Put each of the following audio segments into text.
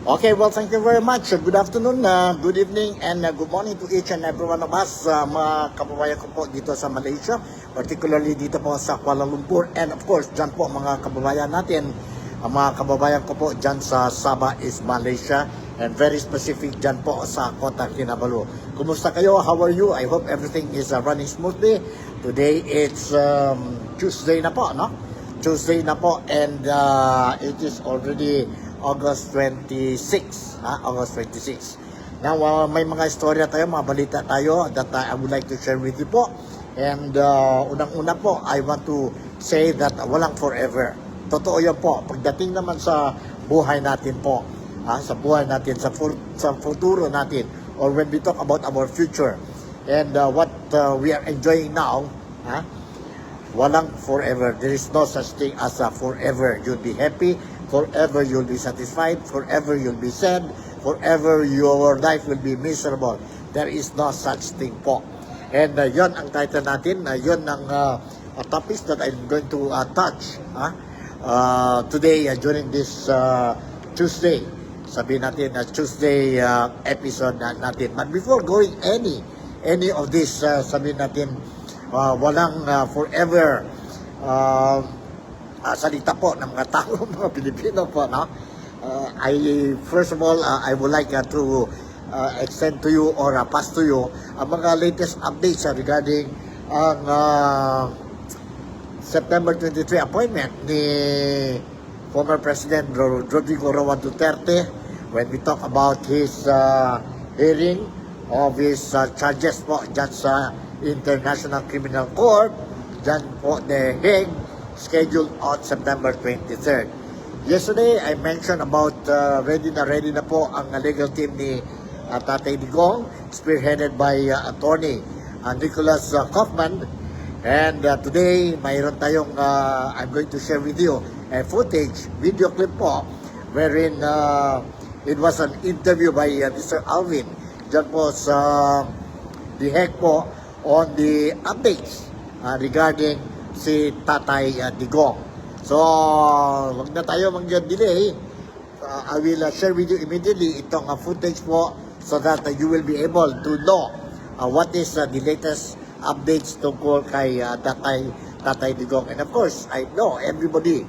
Okay, well, thank you very much. Good afternoon, good evening, and good morning to each and every one of us, mga kababayan ko po dito sa Malaysia, particularly dito po sa Kuala Lumpur, and of course, dyan po mga kababayan natin, mga kababayan ko po dyan sa Sabah is Malaysia, and very specific dyan po sa Kota Kinabalu. Kumusta kayo? How are you? I hope everything is running smoothly. Today, it's Tuesday na po, no? Tuesday na po, and it is already August 26, August 26. Now, may mga istorya tayo, mga balita tayo that I would like to share with you po. And unang-una po, I want to say that walang forever. Totoo yan po. Pagdating naman sa buhay natin po, sa buhay natin, sa futuro natin, or when we talk about our future, and what we are enjoying now, walang forever. There is no such thing as a forever. You'll be happy, forever you'll be satisfied, forever you'll be sad, forever your life will be miserable. There is no such thing po. And yon ang title natin, yon ang topics that I'm going to touch today during this Tuesday. Sabihin natin Tuesday episode natin. But before going any of this, sabihin natin walang forever salita po ng mga tao, mga Pilipino po, no? First of all, I would like to extend to you or pass to you ang mga latest updates regarding ang September 23 appointment ni former President Rodrigo Roa Duterte when we talk about his hearing of his charges po dyan sa International Criminal Court, dyan po The Hague, scheduled on September 23rd. Yesterday, I mentioned about ready na po ang legal team ni Tatay Digong, spearheaded by attorney Nicholas Kaufman. And today, mayroon tayong, I'm going to share with you a footage, video clip po, wherein it was an interview by Mr. Alvin, dyan po sa The Hague po, on the updates regarding si Tatay Digong. So, wag na tayo mag-delay. I will share with you immediately itong footage po so that you will be able to know what is the latest updates tungkol kay Tatay Digong. And of course, I know everybody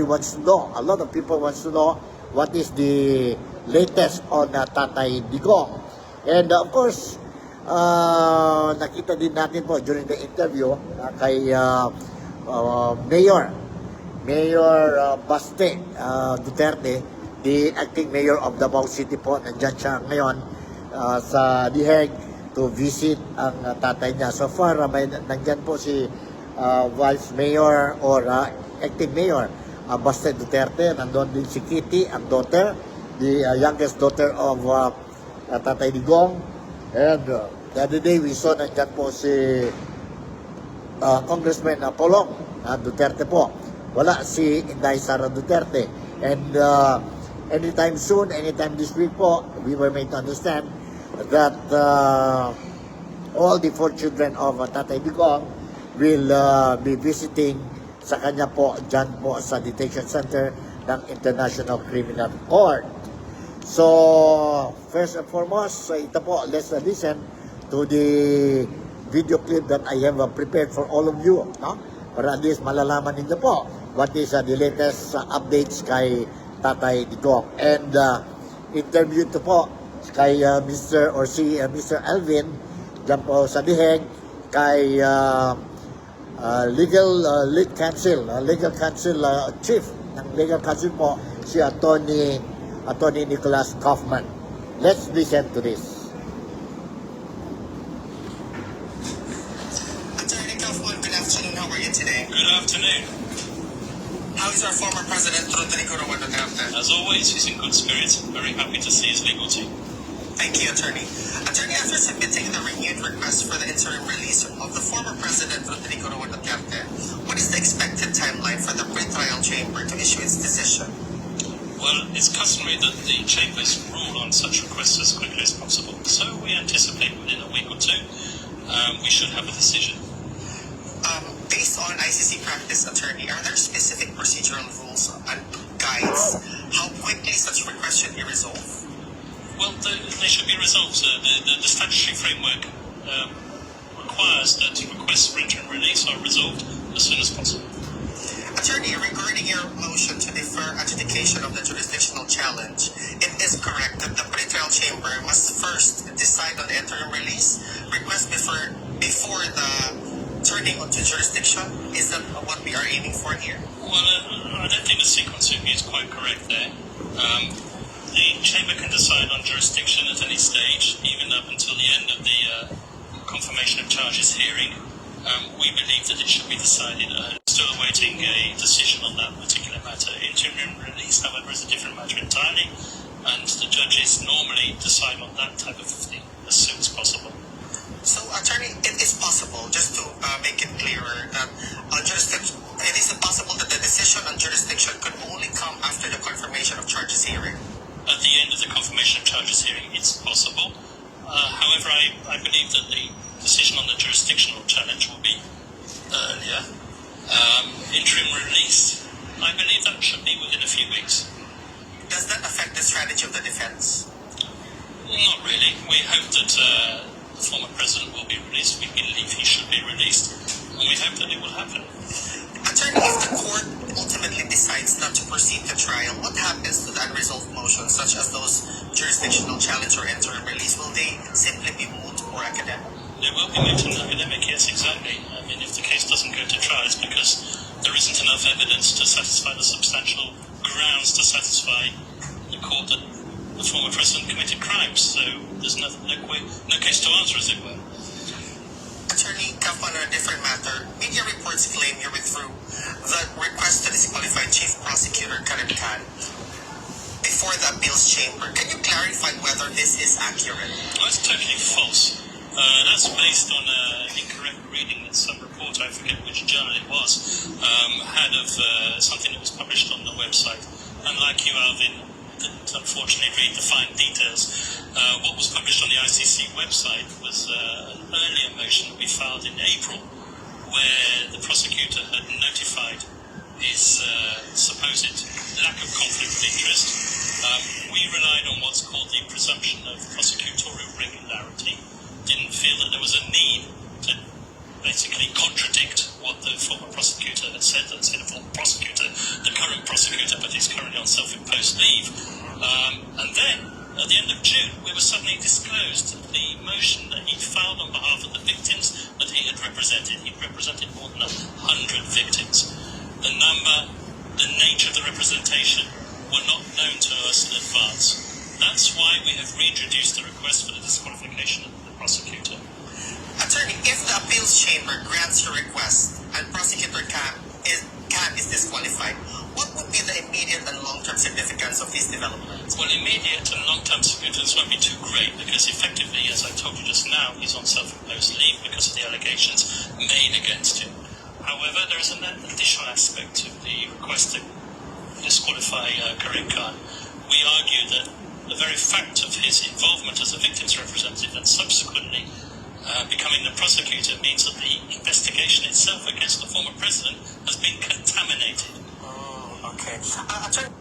wants to know, a lot of people wants to know what is the latest on Tatay Digong. And of course, nakita din natin po during the interview kay Mayor Baste Duterte, the acting mayor of Davao City po. Nandyan siya ngayon sa The Hague to visit ang tatay niya. So far, nandyan po si Vice Mayor or acting Mayor Baste Duterte. Nandun din si Kitty, ang daughter, the youngest daughter of Tatay Digong. And the other day, we saw nandyan po si Congressman Polong Duterte po. Wala si Inday Sara Duterte. And anytime soon, anytime this week po, we were made to understand that all the 4 children of Tatay Digong will be visiting sa kanya po, dyan po sa detention center ng International Criminal Court. So, first and foremost, ito po, let's listen to the video clip that I have prepared for all of you, no? Para at least malalaman ninyo po what is the latest updates kay Tatay Digong. And interview to po kay Mr. Alvin dyan po sa The Hague, kay legal counsel chief ng legal counsel po, si Attorney Nicholas Kaufman. Let's listen to this. Attorney Kaufman, good afternoon. How are you today? Good afternoon. How is our former President Rodrigo Roa Duterte? As always, he's in good spirits. Very happy to see his legal team. Thank you, Attorney. Attorney, after submitting the renewed request for the interim release of the former President Rodrigo Roa Duterte, what is the expected timeline for the pre-trial chamber to issue its decision? Well, it's customary that the chambers rule on such requests as quickly as possible. So we anticipate within a week or two, we should have a decision. Based on ICC practice, Attorney, are there specific procedural rules and guides how quickly such requests should be Well, they should be resolved. The statutory framework requires that requests for interim release are resolved as soon as possible. Attorney, regarding your motion to defer adjudication of the jurisdictional challenge, it is correct that the pretrial chamber must first decide on the interim release request before the turning onto jurisdiction. Is that what we are aiming for here? Well, I don't think the sequencing is quite correct there. The chamber can decide on jurisdiction at any stage, even up until the end of the confirmation of charges hearing. We believe that it should be decided. Still awaiting a decision on that particular matter. Interim release, however, is a different matter entirely, and the judges normally decide on that type of thing as soon as possible. So, Attorney, it is possible, just to make it clearer, that on jurisdiction, it is possible that the decision on jurisdiction could only come after the confirmation of charges hearing. At the end of the confirmation of charges hearing, it's possible. However, I believe that the decision on the jurisdictional challenge will be earlier. Interim release, I believe that should be within a few weeks. Does that affect the strategy of the defense? Not really. We hope that the former president will be released. We believe he should be released, and we hope that it will happen. Attorney, if the court ultimately decides not to proceed to trial, what happens to the unresolved motions, such as those jurisdictional challenge or interim release? Will they simply be moot or academic? There will be moot and academic, yes, exactly. I mean, if the case doesn't go to trial, it's because there isn't enough evidence to satisfy the substantial grounds to satisfy the court that the former president committed crimes. So there's no case to answer, as it were. Attorney, on a different matter, media reports claim you withdrew the request to disqualify Chief Prosecutor Karim Khan before the appeals chamber. Can you clarify whether this is accurate? That's totally false. That's based on an incorrect reading that some reporter, I forget which journal it was, had of something that was published on the website. And like you, Alvin, didn't unfortunately read the fine details. What was published on the ICC website was an earlier motion that we filed in April, where the prosecutor had notified his supposed lack of conflict of interest. We relied on what's called the presumption of prosecutorial regularity. Didn't feel that there was a need to basically contradict what the former prosecutor had said. That's the former prosecutor, the current prosecutor, but he's currently on self-imposed leave. And then, at the end of June, we were suddenly disclosed the motion that he'd filed on behalf of the victims that he had represented. He'd represented more than 100 victims. The number, the nature of the representation were not known to us in advance. That's why we have reintroduced the request for the disqualification of the prosecutor. Attorney, if the appeals chamber grants your request and Prosecutor Khan is disqualified, what would be the immediate and long-term significance of these developments? Well, immediate and long-term significance won't be too great because effectively, as I told you just now, he's on self-imposed leave because of the allegations made against him. However, there is an additional aspect to the request to disqualify Karim Khan. We argue that the very fact of his involvement as a victim's representative and subsequently becoming the prosecutor means that the investigation itself against the former president has been contaminated. Okay. Attorney,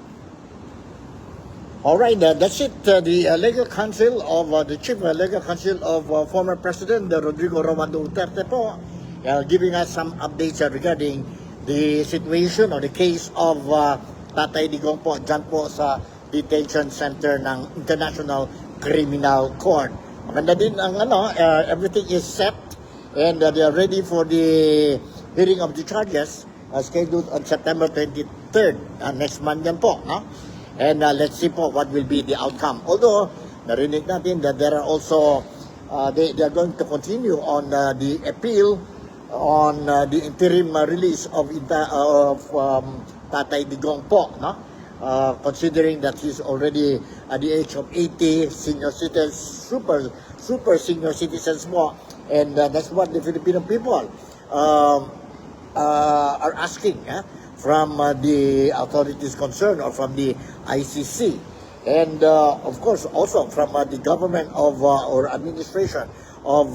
All right, that's it. The legal counsel of the chief legal counsel of former President Rodrigo Roa Duterte po, giving us some updates regarding the situation or the case of Tatay Digong po dyan po sa detention center ng International Criminal Court. Maganda din ang everything is set and they are ready for the hearing of the charges scheduled on September 23rd, next month yan po, no? And let's see po what will be the outcome. Although, narinig natin that there are also, they are going to continue on the appeal on the interim release of Tatay Digong po, no? Considering that he's already at the age of 80, senior citizens, super senior citizens po, and that's what the Filipino people are asking from the authorities concerned or from the ICC, and of course also from the government of or administration of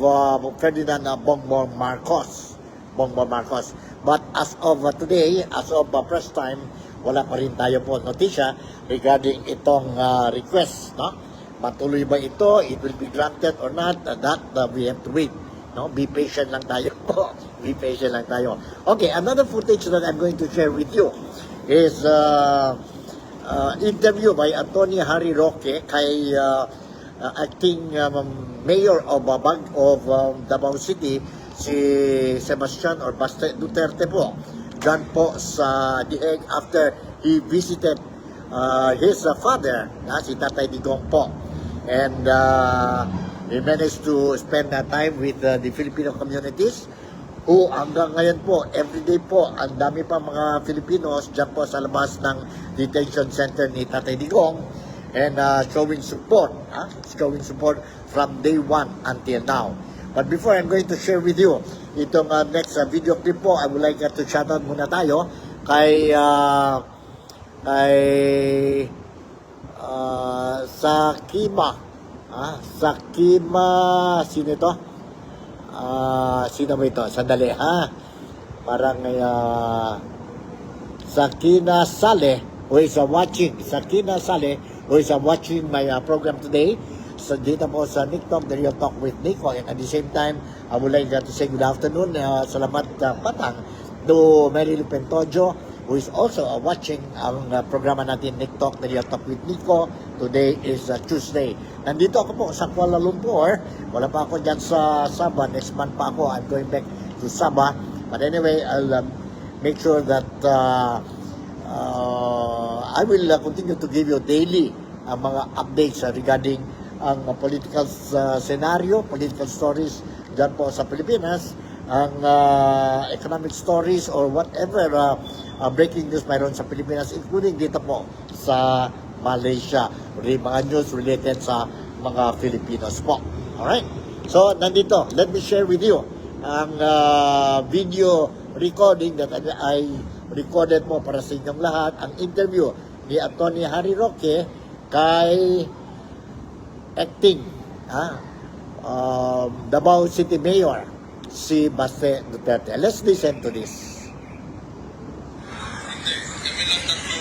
Ferdinand Bongbong Marcos. But as of today, as of press time, wala pa rin tayo po notisya regarding itong request, no? Matuloy ba ito? It will be granted or not? That we have to wait. No? Be patient lang tayo. Be patient lang tayo. Okay, another footage that I'm going to share with you is interview by Atty. Harry Roque kay acting mayor of Davao City, si Sebastian or Basta Duterte po. Done po sa Diheg after he visited his father, si Tatay Digong po. And he managed to spend time with the Filipino communities who hanggang ngayon po, everyday po, ang dami pa mga Filipinos dyan po sa labas ng detention center ni Tatay Digong and showing support from day one until now. But before I'm going to share with you itong next video clip po, I would like to shout out muna tayo kay Sakima, sino ito? Sino ba ito? Sandali, ha? Parang Sakina Saleh, who is watching my program today. So dito po sa Nick Talk, the Real Talk with Nico. And at the same time, I would like to say good afternoon. Salamat patang to Mary Lupentojo, who is also watching ang programa natin, Nick Talk, the Real Talk with Nico. Today is Tuesday. Nandito ako po sa Kuala Lumpur. Wala pa ako dyan sa Sabah. Next month pa ako. I'm going back to Sabah. But anyway, I'll make sure that I will continue to give you daily mga updates regarding ang political scenario, political stories dyan po sa Pilipinas, ang economic stories or whatever breaking news mayroon sa Pilipinas, including dito po sa Malaysia, mga news related sa mga Filipinos po. Alright? So, nandito, let me share with you ang video recording that I recorded mo para sa inyong lahat, ang interview ni Atty. Harry Roque kay acting Davao City Mayor si Basta Duterte. Let's listen to this. Hindi. Kami lang tatlo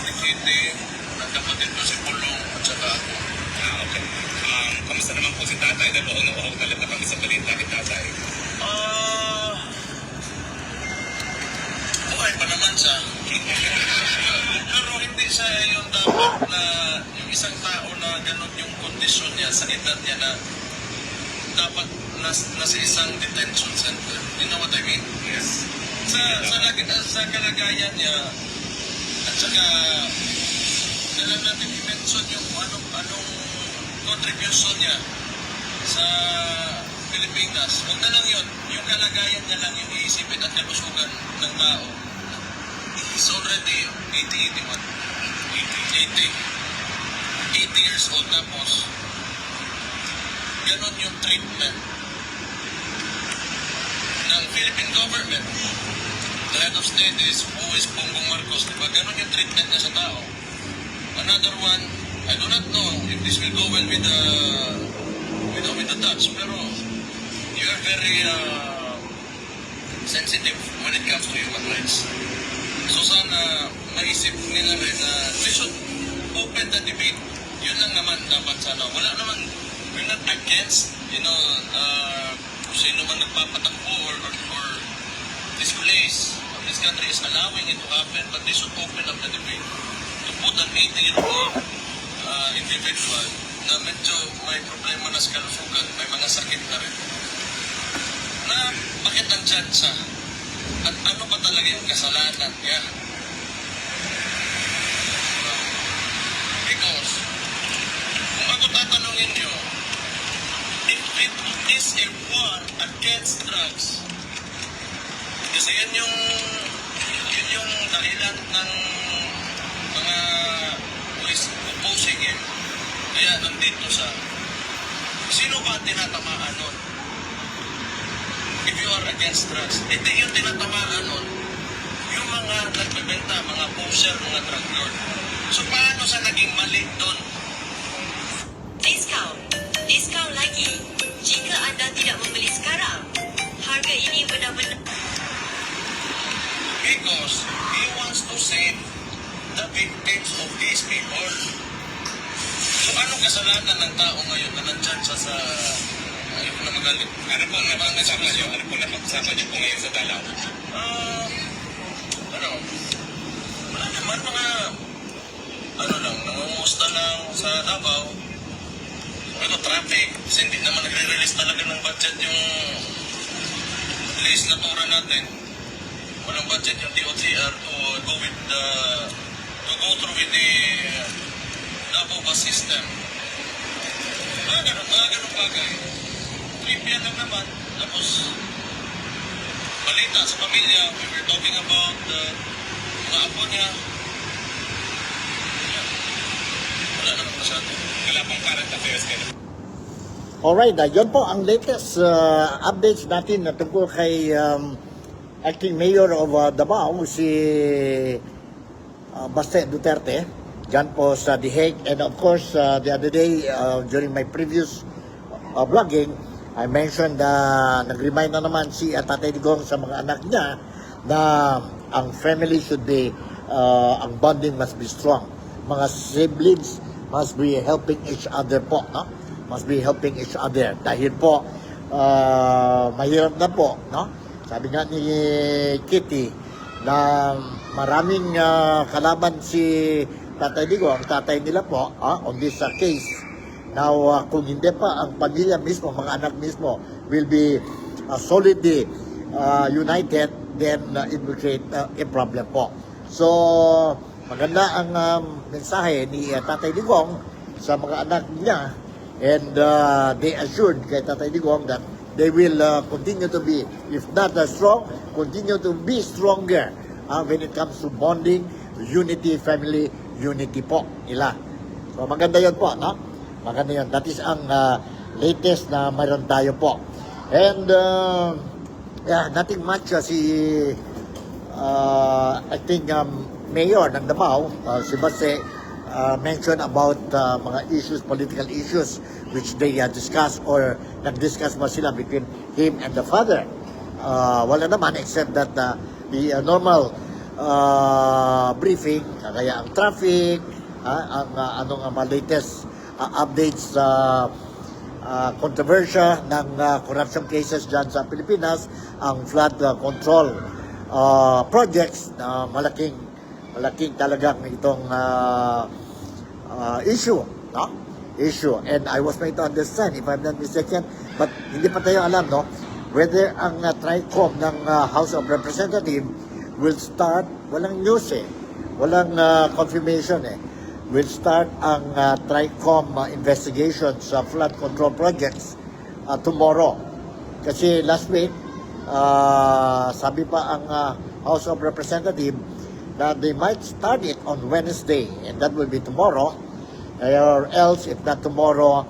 ni Kitty, nagkapatid ko si Pulong at saka ako. Okay. Kamusta naman po si tatay? Dahil uhong talit na kami sa balita ni tatay. Buhay pa naman siya. Pero hindi siya yung dapat na yung isang tao na ganun yung kondisyon niya sa edad niya na dapat nasa isang detention center. You know what I mean? Yes. Sa kalagayan niya at saka kailan natin i-mention yung anong contribution niya sa Pilipinas. Huwag na lang yun. Yung kalagayan niya lang yung iisipin at kalusugan ng tao. He's already 80 years old tapos ganon yung treatment ng Philippine government. The head of state is who is Bongbong Marcos, diba? Ganon yung treatment niya sa tao. Another one, I do not know if this will go well with the Dutch, pero you are very sensitive when it comes to human rights. So sana maisip nila rin na they should open the debate. Yun lang naman dapat sana. Wala naman, we're not against, kung sino man nagpapatakbo or displays of this country is allowing it to happen, but they should open up the debate to put an 80-year-old individual na medyo may problema na sa kalusugan, may mga sakit na rin, na bakit nandyan siya at ano ba talaga yung kasalanan niya. Because kung ako tatanungin nyo, if it is a war against drugs, kasi yun yung dahilan ng mga who is opposing him. Kaya nandito sa sino ba tinatamaan nun? If you are against drugs, hindi yung tinatamaan nun yung mga nagbebenta, mga poser, mga drug lord. So paano sa naging mali doon? Diskaun lagi. Jika anda tidak membeli sekarang, harga ini benar-benar. Because he wants to save the victims of these people. So anong kasalanan ng tao ngayon na nandyan siya sa ayaw ko na magalit. Ano po napag-usapan niyo? Ano po napag-usapan niyo po ngayon sa Dalaw? Wala naman mga nangumusta lang sa Davao. Ano, traffic. Kasi hindi naman nagre-release talaga ng budget yung legislatura natin. Walang budget yung DOTR to go through with the Davao bus system. Mga ganun bagay. Trivia lang naman. Tapos, balita sa pamilya. We were talking about mga apo niya. Yan. Wala naman masyado. Wala pong current affairs kayo. Alright, yun po ang latest updates natin na tungkol kay acting mayor of Davao, si Baste Duterte, dyan po sa The Hague. And of course, the other day, during my previous vlogging, I mentioned na nag-remind na naman si Tatay Digong sa mga anak niya na ang family should be, ang bonding must be strong. Mga siblings must be helping each other po, no? Must be helping each other. Dahil po, mahirap na po, no? Sabi nga ni Kitty na maraming kalaban si Tatay Digong, ang tatay nila po, on this case. Now, kung hindi pa ang pamilya mismo, mga anak mismo, will be solidly united, then it will create a problem po. So, maganda ang mensahe ni Tatay Digong sa mga anak niya, and they assured kay Tatay Digong that they will continue to be, if not strong, continue to be stronger when it comes to bonding, unity, family unity po nila. So maganda yun po, no? Maganda yun. That is ang latest na mayroon tayo po. And nothing much si I think mayor ng Davao, si Baste, mentioned about mga issues, political issues, which they discuss or nag-discuss ba sila between him and the father. Wala naman except that the normal briefing, kaya ang traffic, anong latest updates sa kontrobersya ng corruption cases dyan sa Pilipinas, ang flood control projects na malaking talagang itong issue, no? Issue. And I was trying to understand, if I'm not mistaken, but hindi pa tayo alam, no? Whether ang TRICOM ng House of Representatives will start, walang news walang confirmation will start ang TRICOM investigation sa flood control projects tomorrow. Kasi last week, sabi pa ang House of Representatives that they might start it on Wednesday, and that will be tomorrow, or else, if not tomorrow,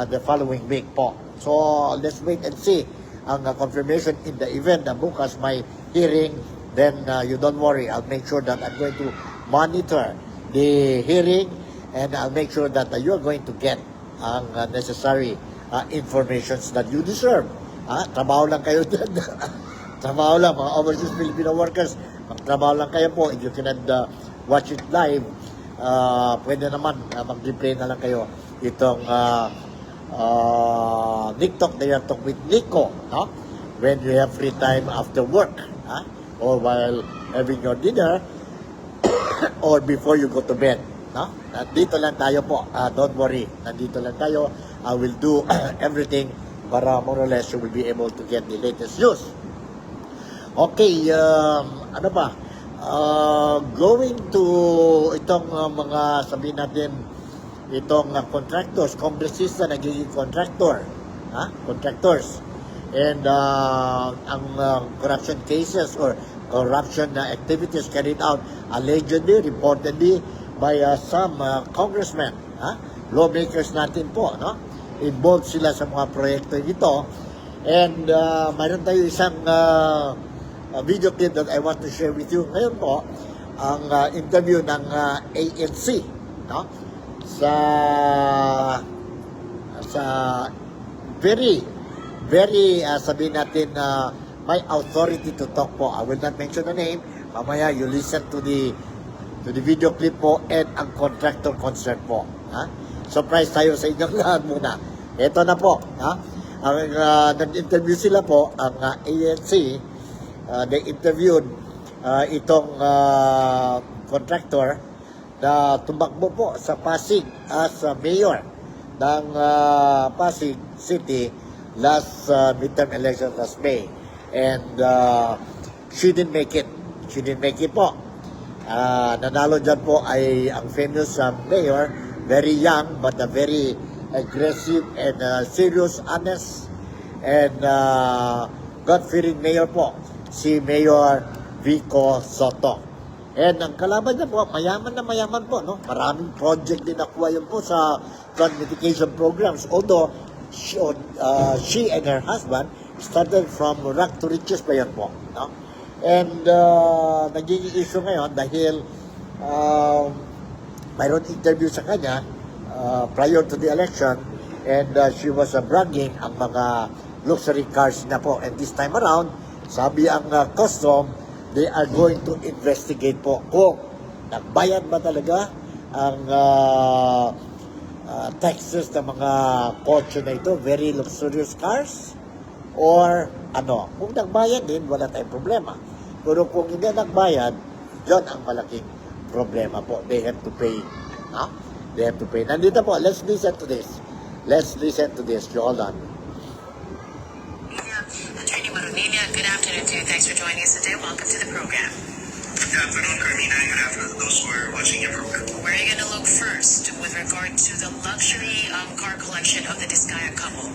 the following week po. So, let's wait and see ang confirmation in the event na bukas may hearing, then you don't worry, I'll make sure that I'm going to monitor the hearing, and I'll make sure that you're going to get ang necessary informations that you deserve. Trabaho lang kayo dyan. Trabaho lang, mga overseas Filipino workers, magtrabaho lang kayo po. If you cannot watch it live, pwede naman mag-replay na lang kayo itong TikTok, they are talk with Nico, no? When you have free time after work, or while having your dinner, or before you go to bed, no? Nandito lang tayo po, don't worry, nandito lang tayo. I will do everything para more or less you will be able to get the latest news. Okay, ano ba? Going to itong mga sabihin natin, itong contractors, kongresista nagiging contractor, contractors, and ang corruption cases or corruption activities carried out allegedly, reportedly by some congressmen, lawmakers natin po, no? Involved sila sa mga proyekto nito, and mayroon tayo isang video clip that I want to share with you ngayon po, ang interview ng ANC, no? Sa very sabihin natin may authority to talk po. I will not mention the name. Mamaya you listen to the video clip po and ang contractor concern po. surprise tayo sa inyong lahat muna. Ito na po, ha? Ang nag-interview sila po, ang ANC, they interviewed itong contractor na tumakbo po sa Pasig as mayor ng Pasig City last midterm election last May. And she didn't make it. She didn't make it po. Nanalo dyan po ay ang famous mayor, very young but a very aggressive and serious, honest, and God-fearing mayor po, si Mayor Vico Soto. And ang kalaban niya po, mayaman na mayaman po, no? Maraming project din nakuha yun po sa flood mitigation programs. Although, she and her husband started from rock to riches pa yun po, no? And naging issue ngayon dahil mayroon interview sa kanya prior to the election, and she was bragging ang mga luxury cars na po. And this time around, sabi ang custom, they are going to investigate po kung nagbayad ba talaga ang taxes ng mga kotse na ito, very luxurious cars, or ano. Kung nagbayad din, wala tayong problema. Pero kung hindi nagbayad, yun ang malaking problema po. They have to pay. No? They have to pay. Nandito po, let's listen to this. Let's listen to this. Hold on. Attorney Maronilla, good afternoon to you. Thanks for joining us today. Welcome to the program. Good afternoon, Carmina, and good afternoon to those who are watching your program. Where are you going to look first with regard to the luxury car collection of the Discaya couple?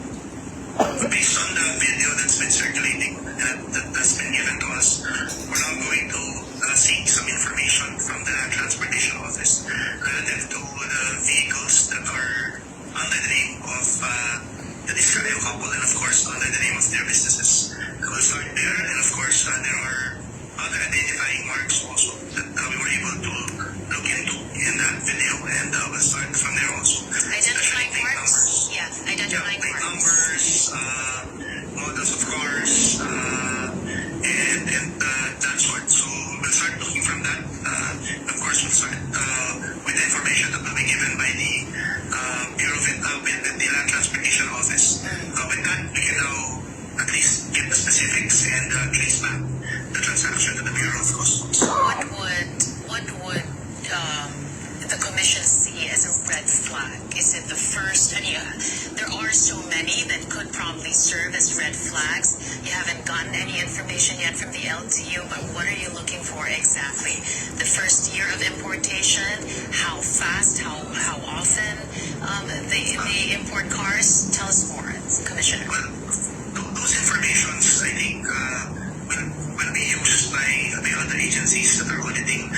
Based on the video that's been circulating, that's been given to us, we're now going to seek some information from the Transportation Office relative to the vehicles that are under the name of the Discaya couple, and of course under the name of their businesses. We'll start there, and of course there are other identifying marks also that we were able to look into in that video, and we'll start from there also. Identifying Especially plate marks? numbers. Yeah, identifying Plate marks. numbers, models of cars, and that sort. So we'll start looking from that. Of course, we'll start with the information that will be given by the Bureau of with the Land Transportation Office. With that, we can now at least get the specifics and trace back the transaction to the Bureau of Customs. What would the commission see as a red flag? Is it the first? There are so many that could probably serve as red flags. You haven't gotten any information yet from the LTO, but what are you looking for exactly? The first year of importation, how fast, how often they import cars? Tell us more, Commissioner. Well, those informations, I think, will be used by the other agencies that are auditing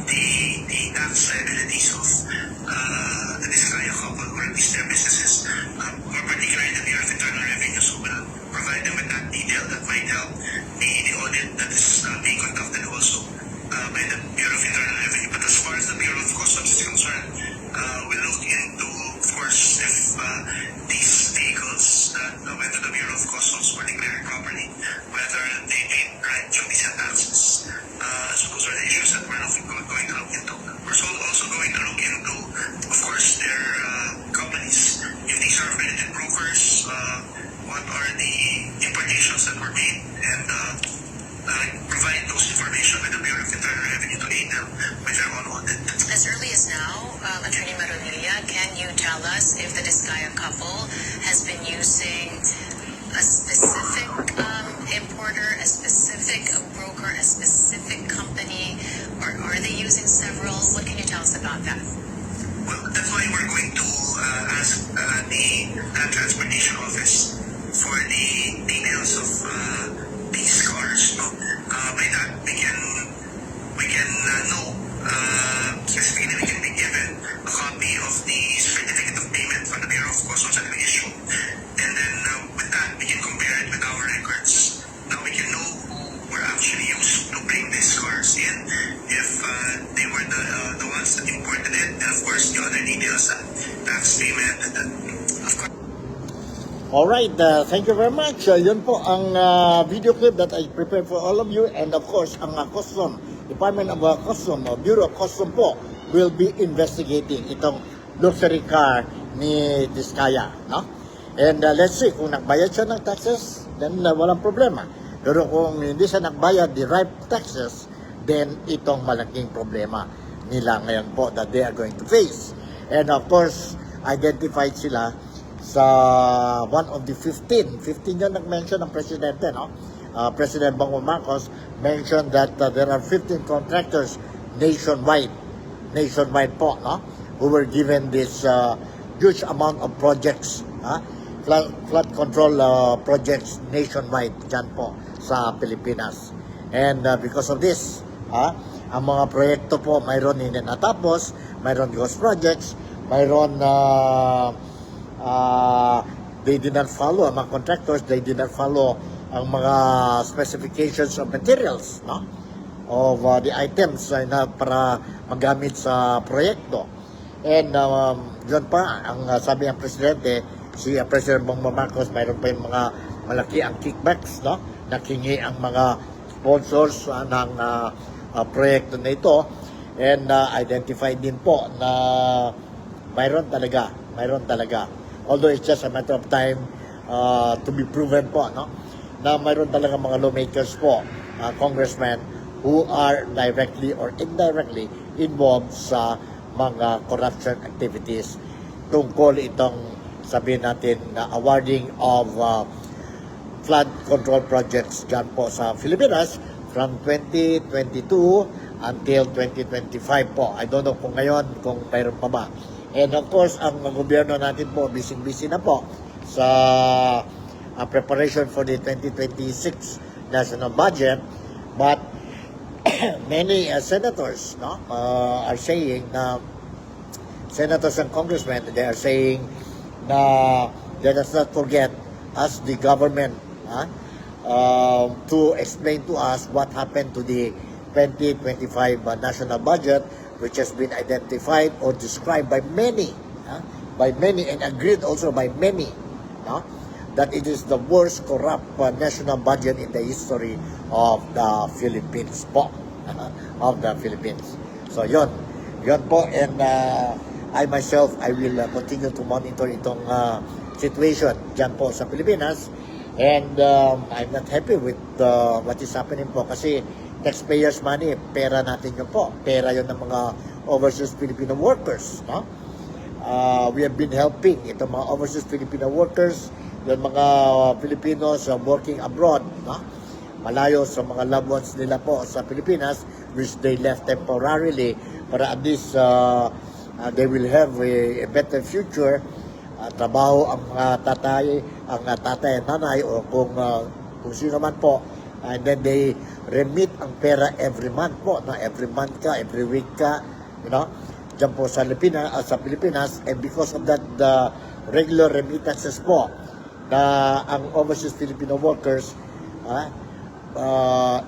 the tax liabilities of the Discaya couple, or at least their businesses, more particularly the Bureau of Internal Revenue. So we'll provide them with that detail that might help the audit that is being conducted also by the Bureau of Internal Revenue. But as far as the Bureau of Customs is concerned, we'll look into, of course, if these vehicles that went to the Bureau of Customs were declared properly, whether they paid right duties and taxes. So those are the issues that we're going to look into. We're also going to look into, of course, their companies. If these are accredited brokers, what are the importations that were made, and provide those information with the Bureau of Internal Revenue to aid them with their own audit. As early as now, Attorney Maronilla, can you tell us if the Discaya couple has been using a specific importer, a specific broker, a specific company, or are they using several? What can you tell us about that? Well, that's why we're going to ask the Land Transportation Office for the details of these cars. No? By that, we can know specifically, we can be given a copy of the certificate of payment from the Bureau of Customs that we issue, and then with that, we can compare it with our records. Now we can know who were actually used to bring these cars in, if they were the ones that imported it, and of course the other details, tax payment, and that. Of course. Alright, thank you very much. Yun po ang video clip that I prepared for all of you, and of course, ang Custom, Department of Custom, Bureau of Custom po, will be investigating itong luxury car ni Diskaya, no? And let's see, kung nagbayad siya ng taxes, then walang problema. Pero kung hindi siya nagbayad the right taxes, then itong malaking problema nila ngayon po that they are going to face. And of course, identified sila sa one of the 15 yung nag-mention ng presidente, no? President Bongbong Marcos mentioned that there are 15 contractors nationwide po, no? Who were given this huge amount of projects, flood control projects nationwide dyan po sa Pilipinas. And because of this, ang mga proyekto po mayroon hindi natapos, mayroon ghost projects, mayroon they did not follow, ang mga contractors, they did not follow ang mga specifications of materials, no? Of the items na para magamit sa proyekto. And yun pa, ang sabi ng presidente, si President Bongbong Marcos, mayroon pa yung mga malaki ang kickbacks, no? Nakingi ang mga sponsors ng proyekto na ito. And identified din po na mayroon talaga. Although it's just a matter of time to be proven po, no? Na mayroon talaga mga lawmakers po, congressmen, who are directly or indirectly involved sa mga corruption activities tungkol itong sabihin natin na awarding of flood control projects dyan po sa Pilipinas from 2022 until 2025 po. I don't know kung ngayon, kung mayroon pa ba. And of course, ang gobyerno natin po, busy na po sa preparation for the 2026 national budget. But many senators, no, are saying na senators and congressmen, they are saying na let us not forget as the government to explain to us what happened to the 2025 national budget, which has been identified or described by many and agreed also by many, no, that it is the worst corrupt national budget in the history of the Philippines po. Of the Philippines. So yun po, and I myself, I will continue to monitor itong situation dyan po sa Pilipinas, and I'm not happy with what is happening po kasi taxpayers money, pera natin yun po, pera yun ng mga overseas Filipino workers, no? We have been helping itong mga overseas Filipino workers, yung mga Filipinos working abroad, no? Malayo sa mga loved ones nila po sa Pilipinas, which they left temporarily para at least they will have a better future. Trabaho ang tatay at nanay o kung sino man po, and then they remit ang pera every month po, no? Every month ka, every week ka, you know, dyan po sa Pilipinas, and because of that, the regular remittances po na ang overseas Filipino workers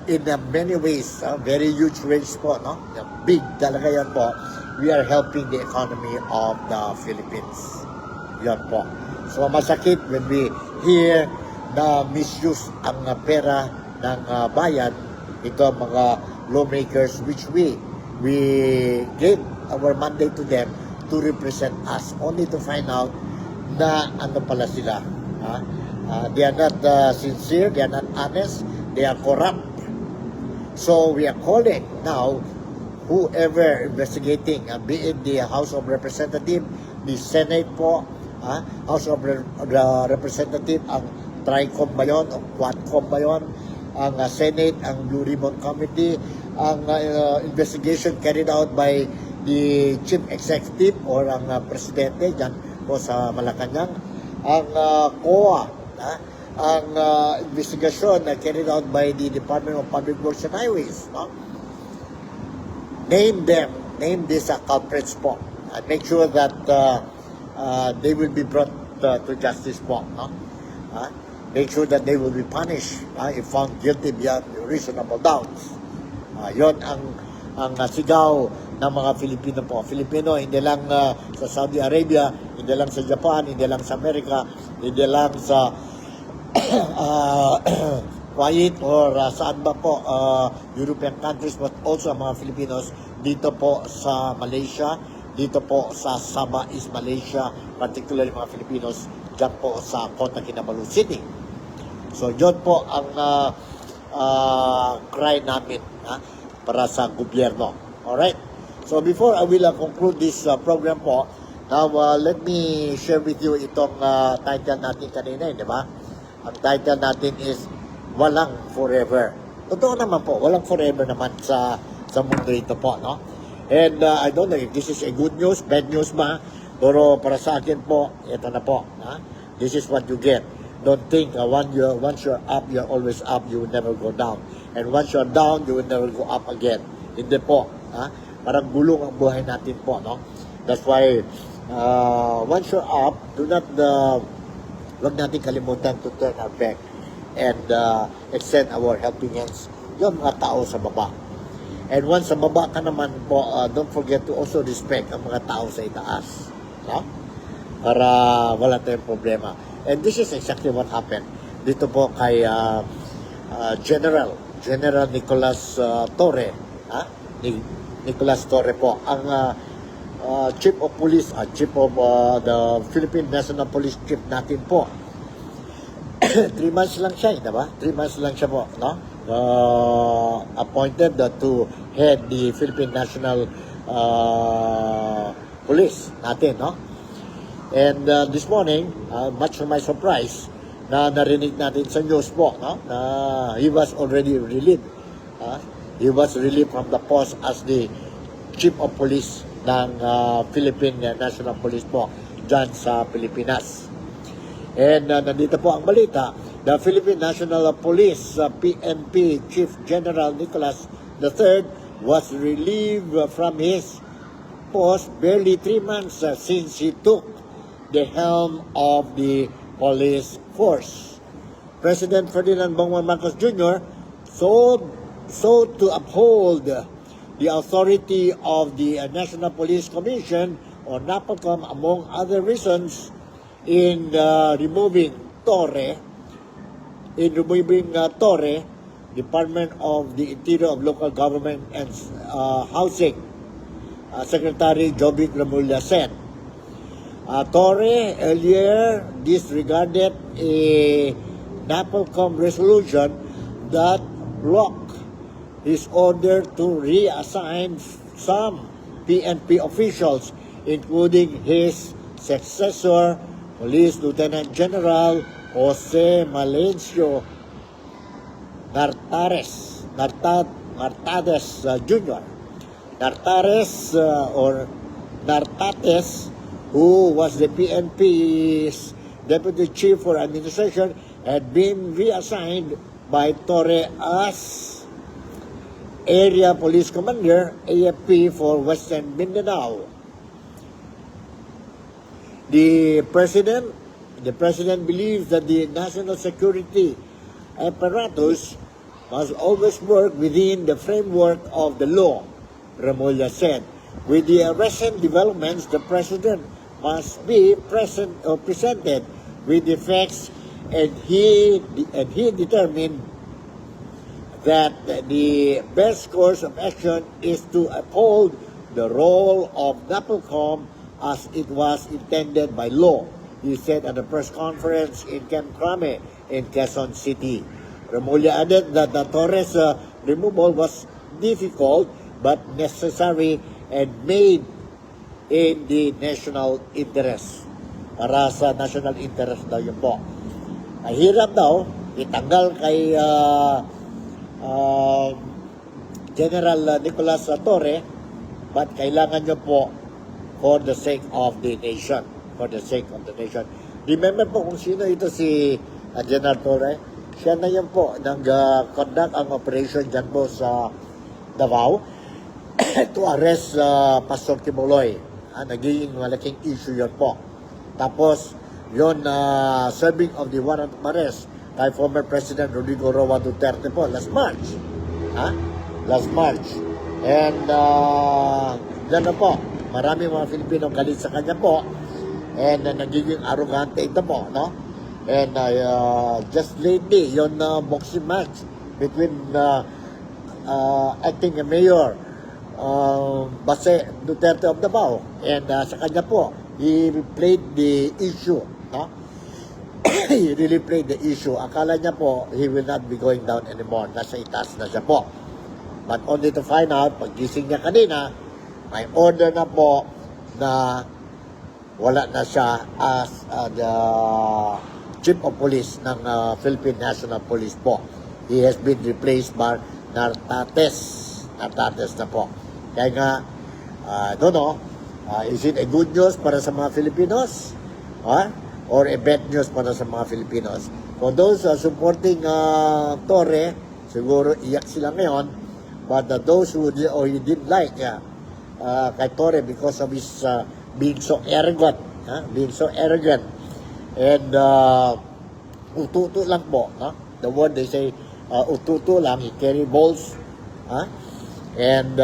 in many ways, very huge ways po, no? Big talaga yan po. We are helping the economy of the Philippines. Yan po. So masakit when we hear na misuse ang pera ng bayan, ito mga lawmakers which we gave our mandate to them to represent us, only to find out na ano pala sila. They are not sincere, they are not honest, they are corrupt. So we are calling now whoever investigating, be it the House of Representatives, the Senate po, House of Representatives, ang TRICOM ba yun, o QUADCOM ba yun, ang Senate, ang Blue Ribbon Committee, ang investigation carried out by the Chief Executive or ang Presidente dyan po sa Malacanang, ang COA, ang investigation na carried out by the Department of Public Works and Highways, no? Name these culprits po, and make sure that they will be brought to justice po, no? Make sure that they will be punished if found guilty beyond reasonable doubts. Yon ang sigaw ng mga Filipino po. Filipino, hindi lang sa Saudi Arabia, hindi lang sa Japan, hindi lang sa Amerika, hindi lang sa Kuwait or saan ba po, European countries, but also ang mga Filipinos dito po sa Malaysia, dito po sa Sabah East Malaysia, particularly mga Filipinos dyan po sa Kota Kinabalu City. So yun po ang cry namin para sa gobyerno. Alright? So before I will conclude this program po, now let me share with you itong title natin kanina, di ba? Ang title natin is Walang Forever. Totoo naman po, walang forever naman sa mundo ito po, no? And I don't know if this is a good news, bad news ba? Pero para sa akin po, ito na po. This is what you get. Don't think once you're up, you're always up, you will never go down. And once you're down, you will never go up again. Hindi po. Parang gulong ang buhay natin po, no? That's why, once you're up, wag natin kalimutan to turn our back and extend our helping hands. Yung mga tao sa baba. And once sa baba ka naman po, don't forget to also respect ang mga tao sa itaas. No? Para wala tayong problema. And this is exactly what happened dito po kay General Nicolas Torre. Nicolas Torre po, ang Chief of Police, Chief of the Philippine National Police Chief natin po. 3 months lang siya, diba? 3 months lang siya po, no? Appointed to head the Philippine National Police natin, no? And this morning, much to my surprise, na narinig natin sa news po, no? Na he was already relieved. He was relieved from the post as the Chief of Police ng Philippine National Police po dyan sa Pilipinas. And nandito po ang balita, the Philippine National Police PNP Chief General Nicolas III was relieved from his post barely 3 months since he took the helm of the police force. President Ferdinand Bongbong Marcos Jr. sought to uphold the authority of the National Police Commission or NAPOLCOM among other reasons in removing Torre, Department of the Interior of Local Government and Housing Secretary Jovic Remulla said. Torre earlier disregarded a NAPOLCOM resolution that blocked his order to reassign some PNP officials, including his successor, Police Lieutenant General Jose Malencio Nartares Jr. Nartates, who was the PNP's Deputy Chief for Administration, had been reassigned by Torre as Area Police Commander, AFP, for Western Mindanao. The president believes that the national security apparatus must always work within the framework of the law, Remulla said. With the recent developments, the president must be presented with the facts, and he determined that the best course of action is to uphold the role of NAPOLCOM as it was intended by law, he said at a press conference in Camp Crame in Quezon City. Remulla added that the Torres removal was difficult but necessary and made in the national interest. Para sa national interest daw yun po. Mahirap daw itanggal kay General Nicolas Torre, but kailangan nyo po for the sake of the nation. For the sake of the nation. Remember po kung sino ito si General Torre? Siya na yan po nag-conduct ang operation dyan po sa Davao to arrest Pastor Kibuloy. Naging malaking issue yun po. Tapos, yun serving of the warrant of arrest kay former President Rodrigo Roa Duterte po last March. Last March. And dyan na po, maraming mga Filipino galit sa kanya po. And nagiging arrogante ito po, no? And just lately, yung boxing match between acting mayor Base Duterte of Davao. And sa kanya po, he played the issue, no? He really played the issue. Akala niya po, he will not be going down anymore. Nasa itaas na siya po. But only to find out, paggising niya kanina, may order na po na wala na siya as the Chief of Police ng Philippine National Police po. He has been replaced by Nartates. Nartates na po. Kaya nga, I don't know, is it a good news para sa mga Filipinos? Or a bad news para sa mga Filipinos? For those supporting Torre, siguro iyak sila ngayon. But those who didn't like kay Torre because of his being so arrogant. Being so arrogant. And ututo lang po. The word they say, ututo lang. He carry balls. And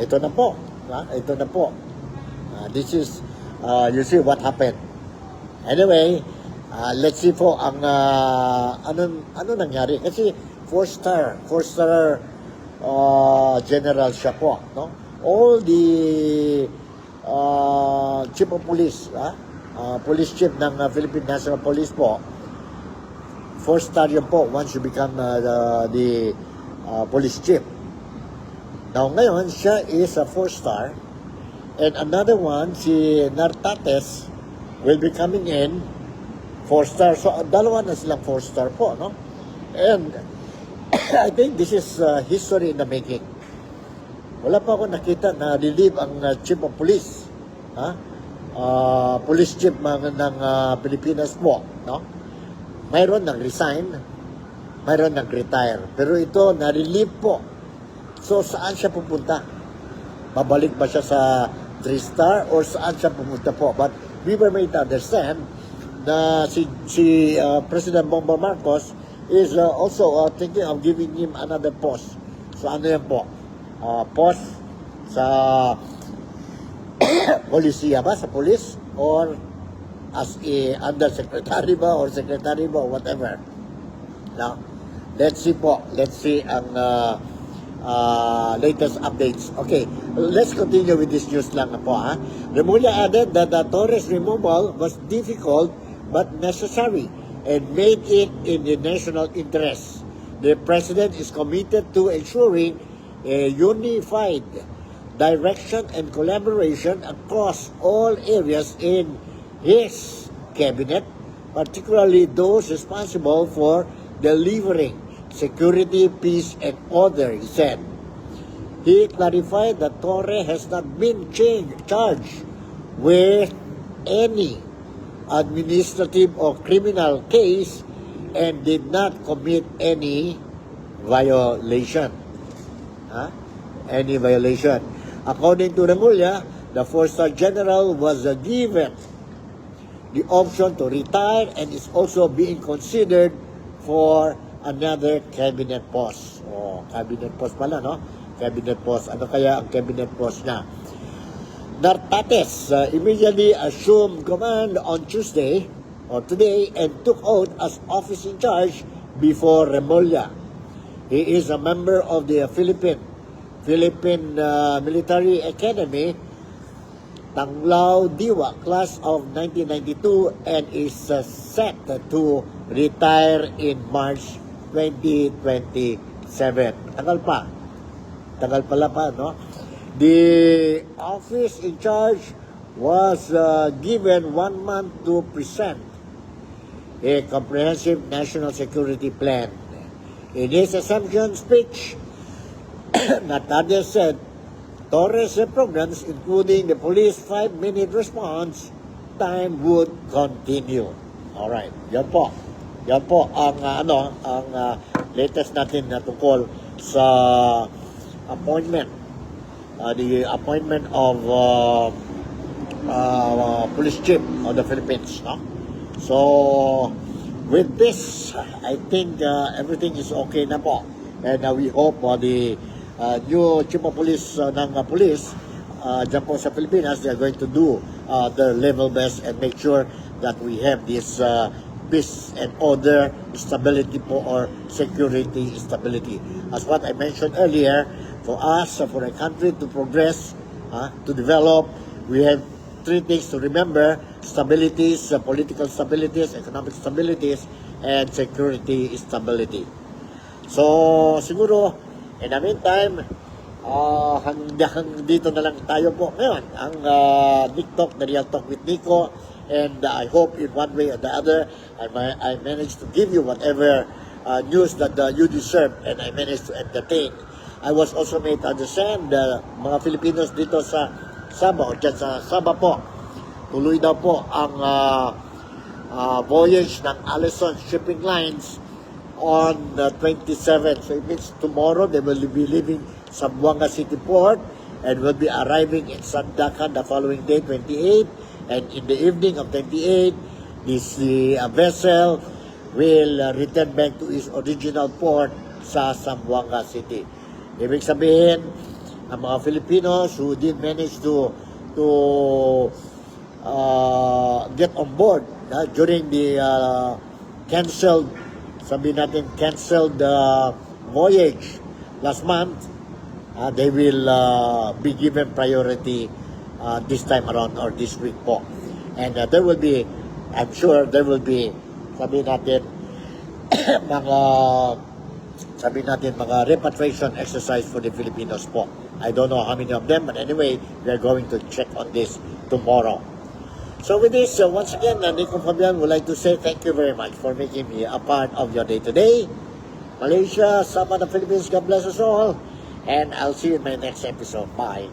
ito na po. Ito na po. This is, you see what happened. Anyway, let's see po ang ano nangyari. Kasi 4-star general siya po. No? All the chief of police, police chief ng Philippine National Police po, 4-star yun po once you become the police chief. Now ngayon, siya is a 4-star, and another one, si Nartates, will be coming in 4-star. So dalawa na silang 4-star po, no? And I think this is history in the making. Wala pa ako nakita na relieve ang chief of police, police chief ng Pilipinas po, no? Mayroon nag-resign, mayroon nag-retire, pero ito na-relieve po. So, saan siya pupunta? Babalik ba siya sa 3-star or saan siya pupunta po? But we were made to understand na si President Bongbong Marcos is also thinking of giving him another post. So, ano yan po? Post sa polisiya ba? Sa police? Or as a undersecretary ba? Or secretary ba? Or whatever. Now, let's see po. Let's see ang latest updates. Okay, let's continue with this news lang po. Remulla added that the Torres removal was difficult but necessary and made it in the national interest. The President is committed to ensuring a unified direction and collaboration across all areas in his cabinet, particularly those responsible for delivering security, peace, and order, he said. He clarified that Torre has not been charged with any administrative or criminal case and did not commit any violation. Any violation. According to Remulla, the 4-star general was given the option to retire and is also being considered for another cabinet post. Cabinet post pala, no? Cabinet post. Ano kaya ang cabinet post niya? Nartates immediately assumed command on Tuesday or today and took oath as office in charge before Remulla. He is a member of the Philippine Military Academy, Tanglao Diwa, class of 1992, and is set to retire in March 2027. Tagal pala pa, no? The office in charge was given 1 month to present a comprehensive national security plan. In his assumption speech, Nartates said Torres' programs, including the police 5-minute response time, would continue. Alright, yan po. Yan po ang latest natin na tungkol sa appointment. The appointment of police chief of the Philippines. No? So, with this, I think everything is okay na po. And we hope the new chief of police ng police dyan po sa Pilipinas, they are going to do their level best and make sure that we have this peace and order, stability po, or security stability. As what I mentioned earlier, For us, for a country to progress, to develop, we have three things to remember: stabilities, political stabilities, economic stabilities, and security stability. So, siguro, in the meantime, hanggang dito na lang tayo po ngayon. Ang Nick Talk, the Real Talk with Nico. And I hope in one way or the other, I managed to give you whatever news that you deserve, and I managed to entertain. I was also made to understand mga Filipinos dito sa Sabah, o dyan sa Sabah po, tuloy daw po ang voyage ng Allison Shipping Lines on the 27th. So it means tomorrow they will be leaving Zamboanga City Port and will be arriving in Sandakan the following day, 28. And in the evening of 28, this vessel will return back to its original port sa Zamboanga City. Ibig sabihin, ang mga Filipinos who did manage to get on board during the canceled voyage last month, they will be given priority this time around or this week po. And there will be, I'm sure there will be, mga repatriation exercise for the Filipinos po. I don't know how many of them, but anyway, we're going to check on this tomorrow. So with this, once again, Nico Fabian would like to say thank you very much for making me a part of your day-to-day. Malaysia, Sabah, the Philippines, God bless us all. And I'll see you in my next episode. Bye.